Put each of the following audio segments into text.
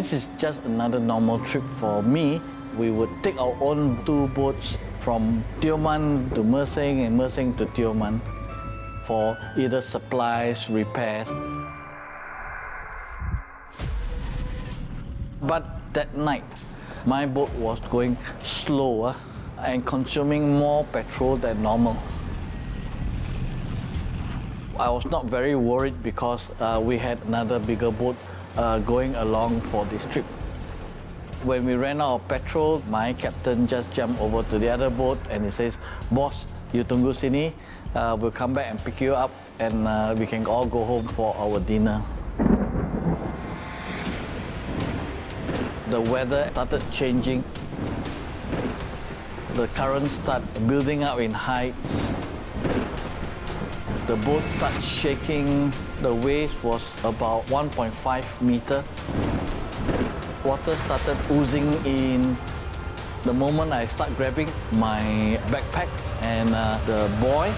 Since it's just another normal trip for me, we would take our own 2 boats from Tioman to Mersing and Mersing to Tioman for either supplies, repairs. But that night, my boat was going slower and consuming more petrol than normal. I was not very worried because we had another bigger boat going along for this trip. When we ran out of petrol, my captain just jumped over to the other boat and he says, "Boss, you tunggu sini, we'll come back and pick you up and we can all go home for our dinner." The weather started changing. The currents started building up in heights. The boat started shaking. The wave was about 1.5 meter. Water started oozing in. The moment I start grabbing my backpack and the buoy,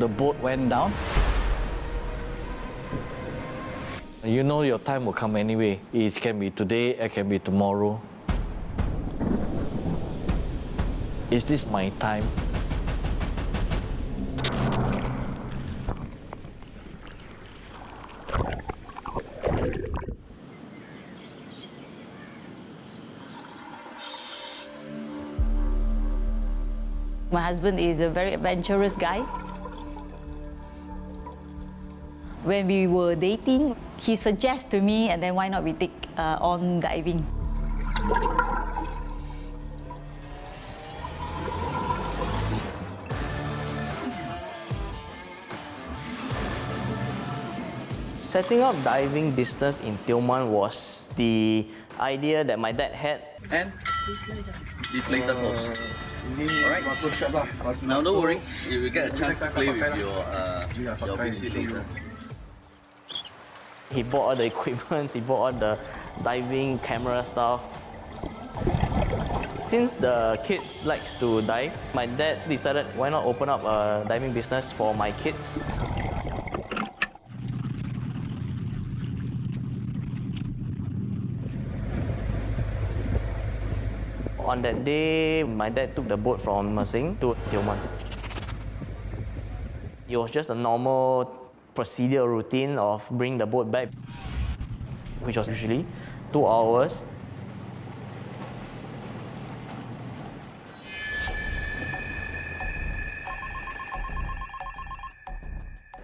the boat went down. You know your time will come anyway. It can be today, it can be tomorrow. Is this my time? My husband is a very adventurous guy. When we were dating, he suggests to me, and then why not we take on diving. Setting up diving business in Tioman was the idea that my dad had. And deflated hose. Alright. Now don't worry, you will get a chance to play with your VC later. He bought all the equipment, he bought all the diving camera stuff. Since the kids likes to dive, my dad decided why not open up a diving business for my kids. On that day, my dad took the boat from Mersing to Tioman. It was just a normal procedure routine of bring the boat back, which was usually 2 hours.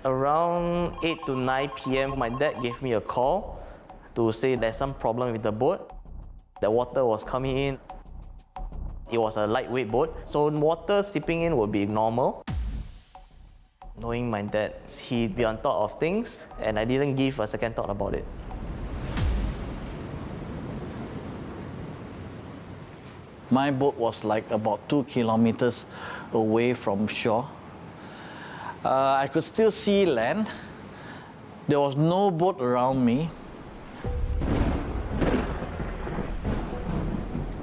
Around 8 to 9 p.m., my dad gave me a call to say there's some problem with the boat. The water was coming in. It was a lightweight boat, so water seeping in would be normal. Knowing my dad, he'd be on top of things, and I didn't give a second thought about it. My boat was like about 2 kilometers away from shore. I could still see land. There was no boat around me.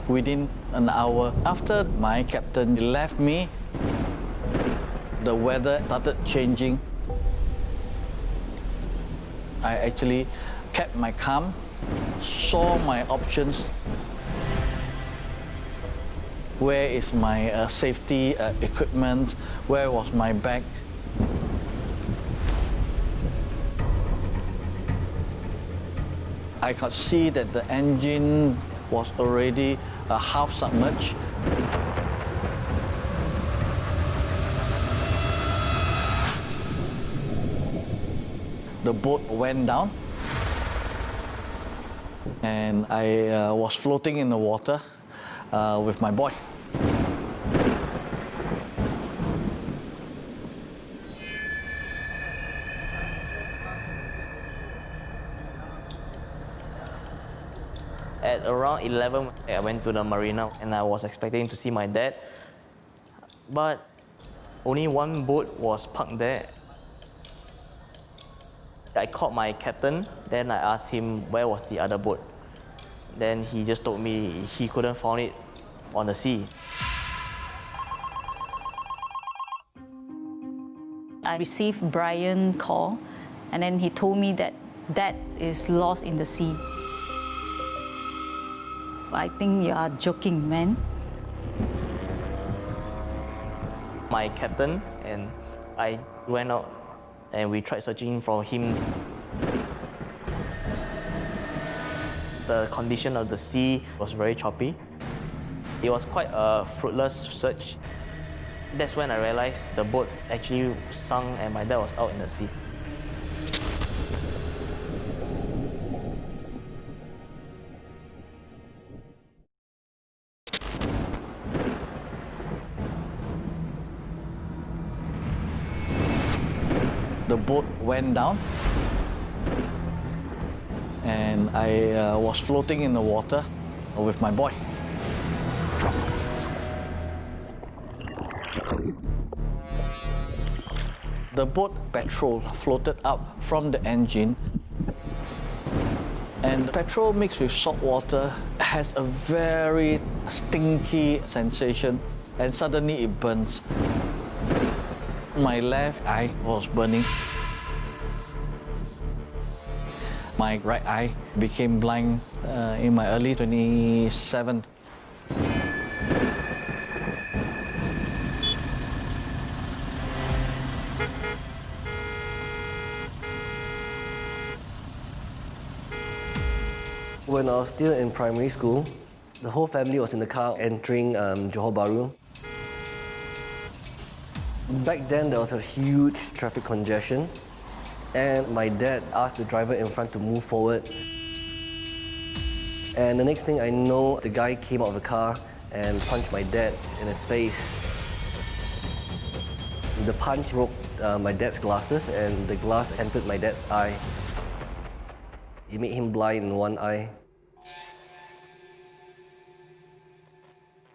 Within an hour after my captain left me, the weather started changing. I actually kept my calm, saw my options. Where is my safety equipment? Where was my bag? I could see that the engine was already half submerged. The boat went down and I was floating in the water with my boy. At around 11, I went to the marina and I was expecting to see my dad, but only one boat was parked there. I called my captain, then I asked him where was the other boat. Then he just told me he couldn't find it on the sea. I received Brian's call And then he told me that Dad is lost in the sea. I think you are joking, man. My captain and I went out and we tried searching for him. The condition of the sea was very choppy. It was quite a fruitless search. That's when I realized the boat actually sunk and my dad was out in the sea. The boat went down and I was floating in the water with my boy. The boat petrol floated up from the engine, and petrol mixed with salt water has a very stinky sensation, and suddenly it burns. My left eye was burning. My right eye became blind in my early 27. When I was still in primary school, the whole family was in the car entering Johor Bahru. Back then, there was a huge traffic congestion, and my dad asked the driver in front to move forward. And the next thing I know, the guy came out of the car and punched my dad in his face. The punch broke my dad's glasses, and the glass entered my dad's eye. It made him blind in one eye.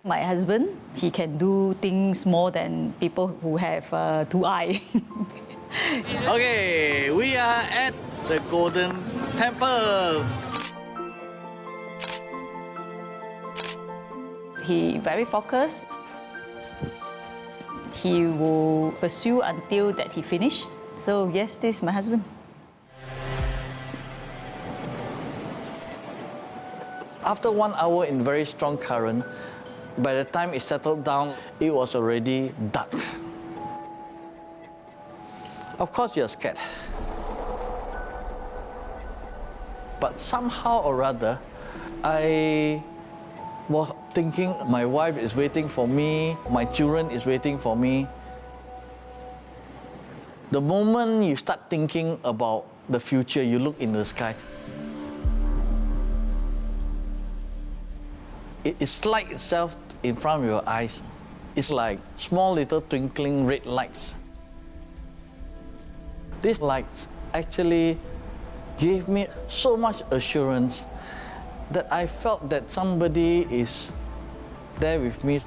My husband, he can do things more than people who have two eyes. Okay, we are at the Golden Temple. He very focused. He will pursue until that he finished. So yes, this is my husband. After 1 hour in very strong current, by the time it settled down, it was already dark. Of course, you're scared. But somehow or other, I was thinking my wife is waiting for me, my children is waiting for me. The moment you start thinking about the future, you look in the sky. It's light itself in front of your eyes. It's like small little twinkling red lights. These lights actually gave me so much assurance that I felt that somebody is there with me,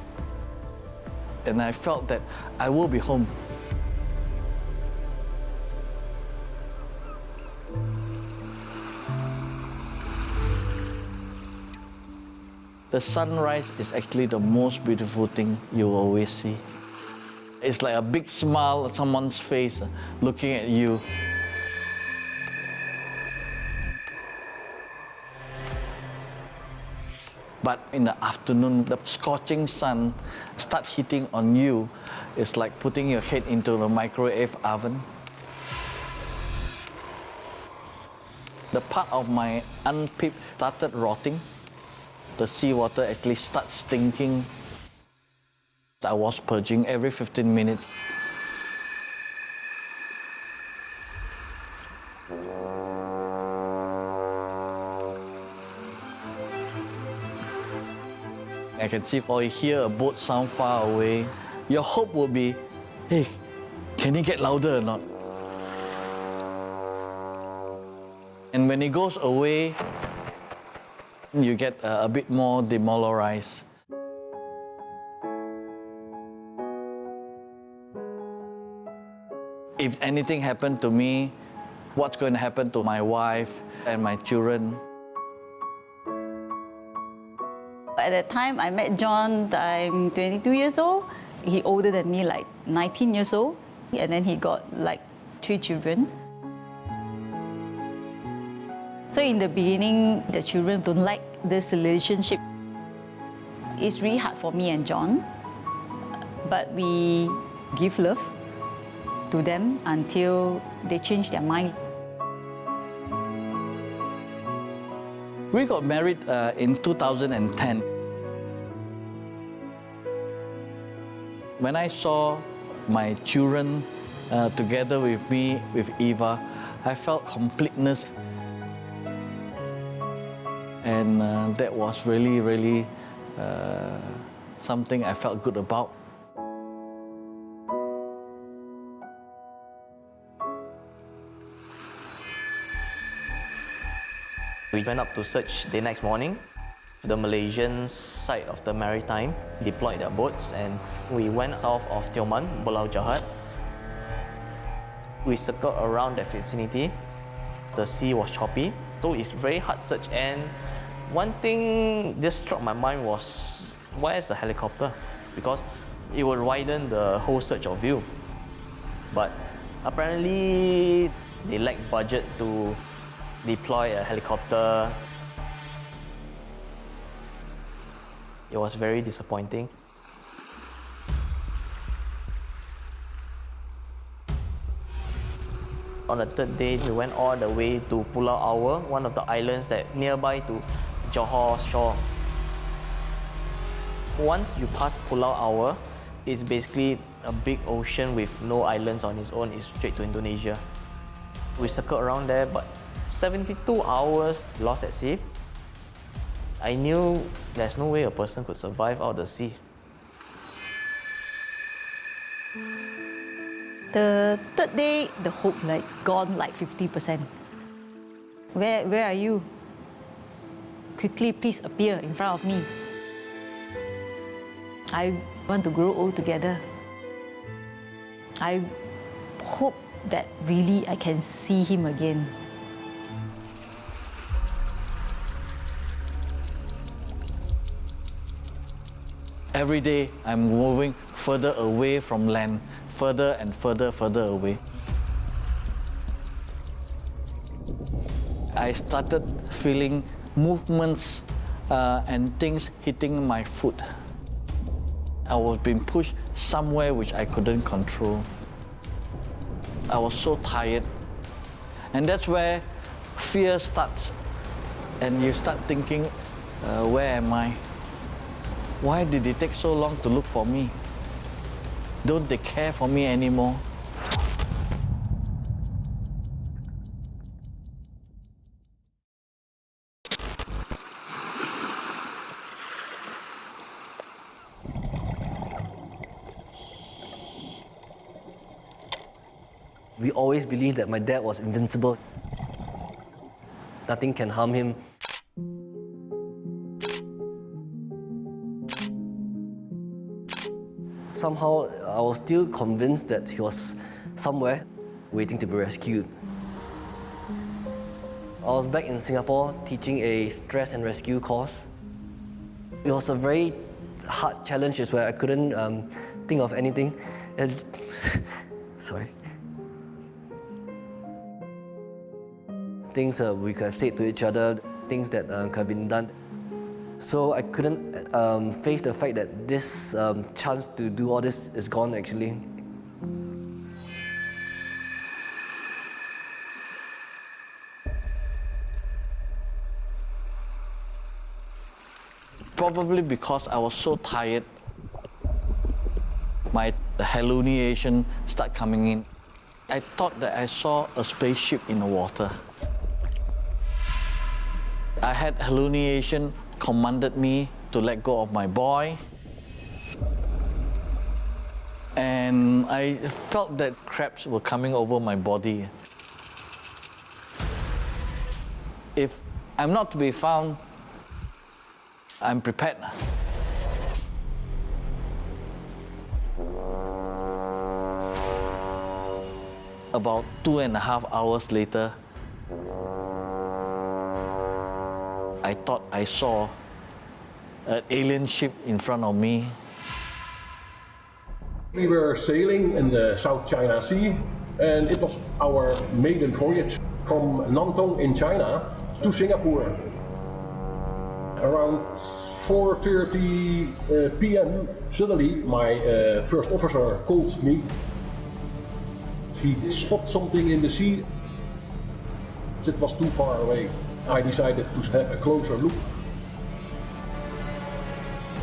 and I felt that I will be home. The sunrise is actually the most beautiful thing you will always see. It's like a big smile on someone's face looking at you. But in the afternoon, the scorching sun starts hitting on you. It's like putting your head into the microwave oven. The part of my unpipped started rotting. The seawater actually starts stinking. I was purging every 15 minutes. I can see or hear a boat sound far away. Your hope will be, hey, can it get louder or not? And when it goes away, you get a bit more demoralized. If anything happened to me, what's going to happen to my wife and my children? At that time, I met John, I'm 22 years old. He older than me, like 19 years old. And then he got like 3 children. So in the beginning, the children don't like this relationship. It's really hard for me and John, but we give love to them until they change their mind. We got married in 2010. When I saw my children together with me, with Eva, I felt completeness. And that was really, really something I felt good about. We went up to search the next morning. The Malaysian side of the maritime deployed their boats, and we went south of Tioman, Pulau Jahat. We circled around that vicinity. The sea was choppy, so it's very hard search. And one thing just struck my mind was, where's the helicopter? Because it would widen the whole search of view. But apparently they lacked budget to deploy a helicopter. It was very disappointing. On the third day, we went all the way to Pulau Awa, one of the islands that nearby to Johor shore. Once you pass Pulau Awa, it's basically a big ocean with no islands on its own. It's straight to Indonesia. We circled around there, but 72 hours lost at sea. I knew there's no way a person could survive out of the sea. The third day, the hope gone 50%. Where are you? Quickly, please appear in front of me. I want to grow old together. I hope that really I can see him again. Every day, I'm moving further away from land, further and further away. I started feeling movements and things hitting my foot. I was being pushed somewhere which I couldn't control. I was so tired. And that's where fear starts. And you start thinking, where am I? Why did it take so long to look for me? Don't they care for me anymore? We always believed that my dad was invincible. Nothing can harm him. Somehow, I was still convinced that he was somewhere waiting to be rescued. I was back in Singapore teaching a stress and rescue course. It was a very hard challenge where I couldn't think of anything. Sorry. Things we could have said to each other, things that could have been done. So I couldn't face the fact that this chance to do all this is gone actually. Probably because I was so tired, my hallucination started coming in. I thought that I saw a spaceship in the water. I had hallucination commanded me to let go of my buoy. And I felt that crabs were coming over my body. If I'm not to be found, I'm prepared. About 2.5 hours later, I thought I saw an alien ship in front of me. We were sailing in the South China Sea, and it was our maiden voyage from Nantong in China to Singapore. Around 4:30 p.m. suddenly my first officer called me. He spotted something in the sea. It was too far away. I decided to have a closer look.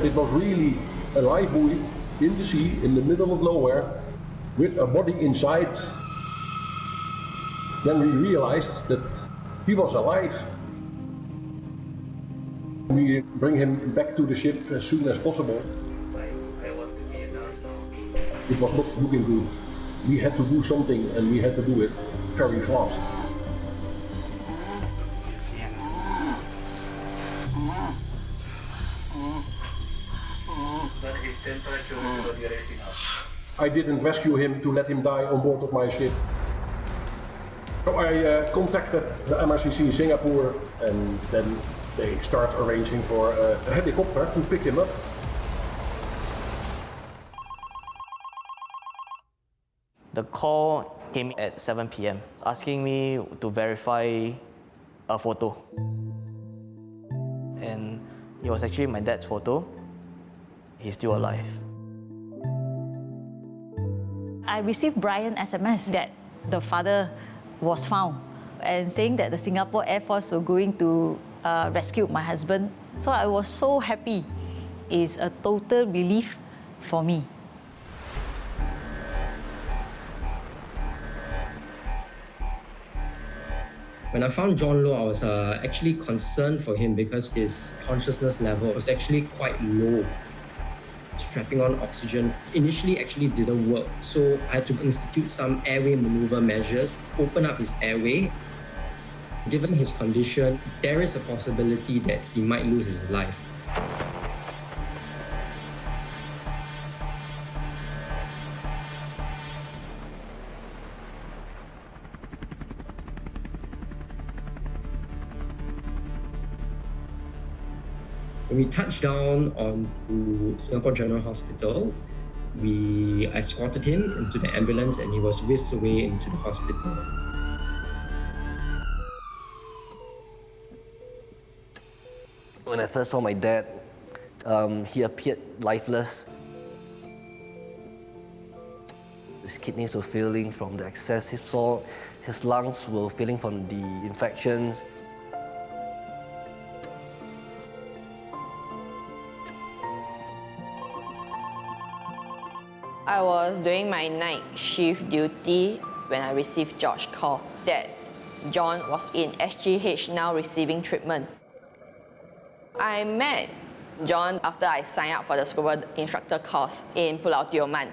It was really a life buoy in the sea, in the middle of nowhere, with a body inside. Then we realized that he was alive. We bring him back to the ship as soon as possible. It was not looking good. We had to do something, and we had to do it very fast. But his temperature was not rising up. I didn't rescue him to let him die on board of my ship. So I contacted the MRCC Singapore, and then they start arranging for a helicopter to pick him up. The call came at 7 p.m. asking me to verify a photo. And it was actually my dad's photo. He's still alive. I received Brian SMS that the father was found and saying that the Singapore Air Force were going to rescue my husband. So I was so happy. It's a total relief for me. When I found John Low, I was actually concerned for him because his consciousness level was actually quite low. Strapping on oxygen initially actually didn't work, so I had to institute some airway maneuver measures, open up his airway. Given his condition, there is a possibility that he might lose his life. When we touched down onto Singapore General Hospital, we escorted him into the ambulance and he was whisked away into the hospital. When I first saw my dad, he appeared lifeless. His kidneys were failing from the excessive salt. His lungs were failing from the infections. I was doing my night shift duty when I received George's call that John was in SGH now receiving treatment. I met John after I signed up for the scuba instructor course in Pulau Tioman.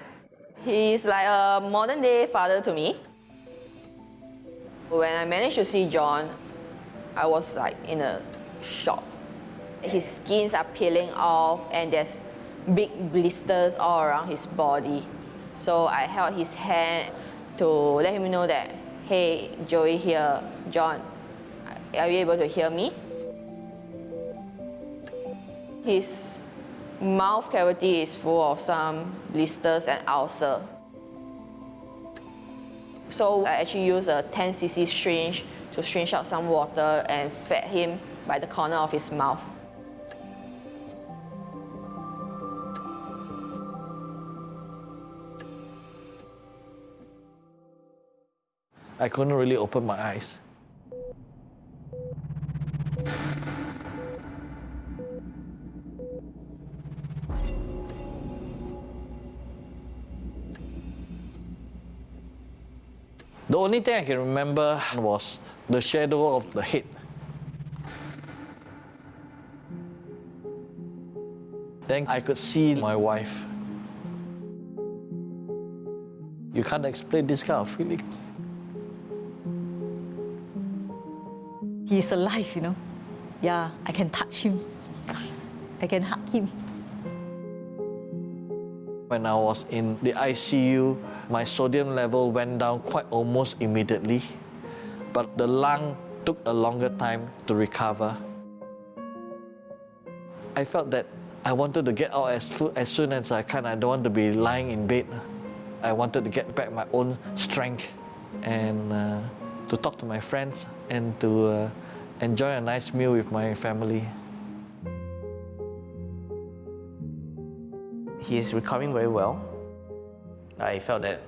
He's like a modern day father to me. When I managed to see John, I was like in a shock. His skins are peeling off and there's big blisters all around his body. So I held his hand to let him know that, hey, Joey here, John, are you able to hear me? His mouth cavity is full of some blisters and ulcer. So I actually used a 10cc syringe to syringe out some water and fed him by the corner of his mouth. I couldn't really open my eyes. The only thing I can remember was the shadow of the head. Then I could see my wife. You can't explain this kind of feeling. He's alive, you know. Yeah, I can touch him. I can hug him. When I was in the ICU, my sodium level went down quite almost immediately, but the lung took a longer time to recover. I felt that I wanted to get out as soon as I can. I don't want to be lying in bed. I wanted to get back my own strength and to talk to my friends and to enjoy a nice meal with my family. He's recovering very well. I felt that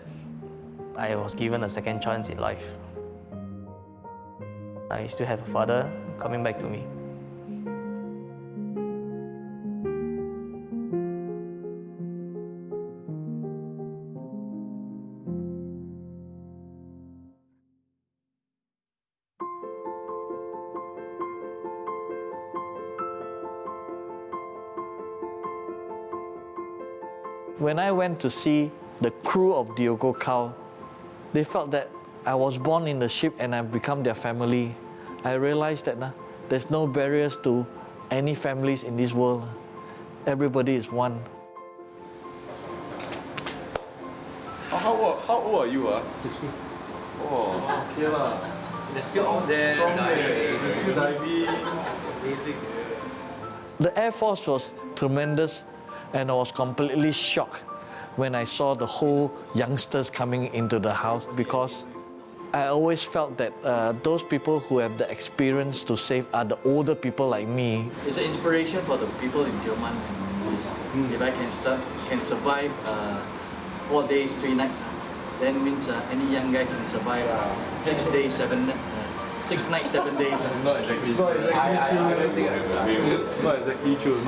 I was given a second chance in life. I still have a father coming back to me. When I went to see the crew of Diogo Cow, they felt that I was born in the ship and I've become their family. I realized that there's no barriers to any families in this world. Everybody is one. How old are you? 16. Oh, okay lah. They're still out there. Strong they're still diving. Amazing. The Air Force was tremendous, and I was completely shocked when I saw the whole youngsters coming into the house, because I always felt that those people who have the experience to save are the older people like me. It's an inspiration for the people in Tioman. If I can survive 4 days, 3 nights, then means any young guy can survive 6 days, 6 nights, 7 days. Not exactly true. I don't think I agree with you. Not exactly true.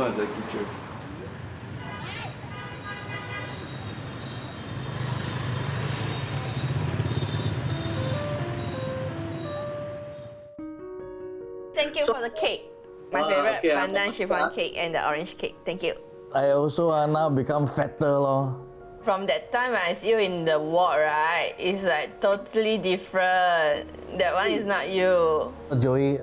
Thank you for the cake. My favorite pandan chiffon cake and the orange cake. Thank you. I also now become fatter lor. From that time when I see you in the ward, right, it's like totally different. That one is not you. Joey,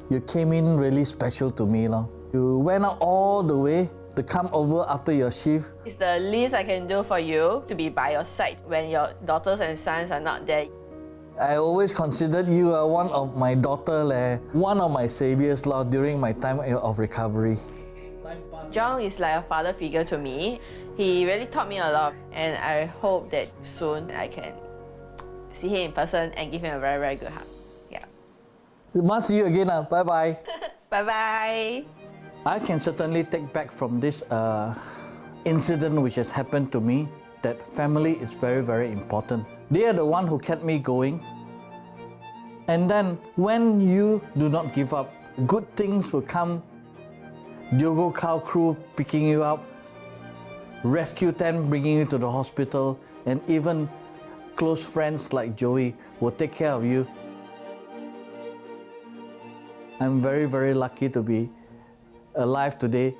you came in really special to me lor. You went out all the way to come over after your shift. It's the least I can do for you to be by your side when your daughters and sons are not there. I always considered you one of my daughter, one of my saviors during my time of recovery. John is like a father figure to me. He really taught me a lot, and I hope that soon I can see him in person and give him a very, very good hug. Yeah. Must see you again. Bye-bye. Bye-bye. I can certainly take back from this incident which has happened to me that family is very, very important. They are the one who kept me going. And then when you do not give up, good things will come. Diogo Cow crew picking you up, rescue tent bringing you to the hospital, and even close friends like Joey will take care of you. I'm very, very lucky to be alive today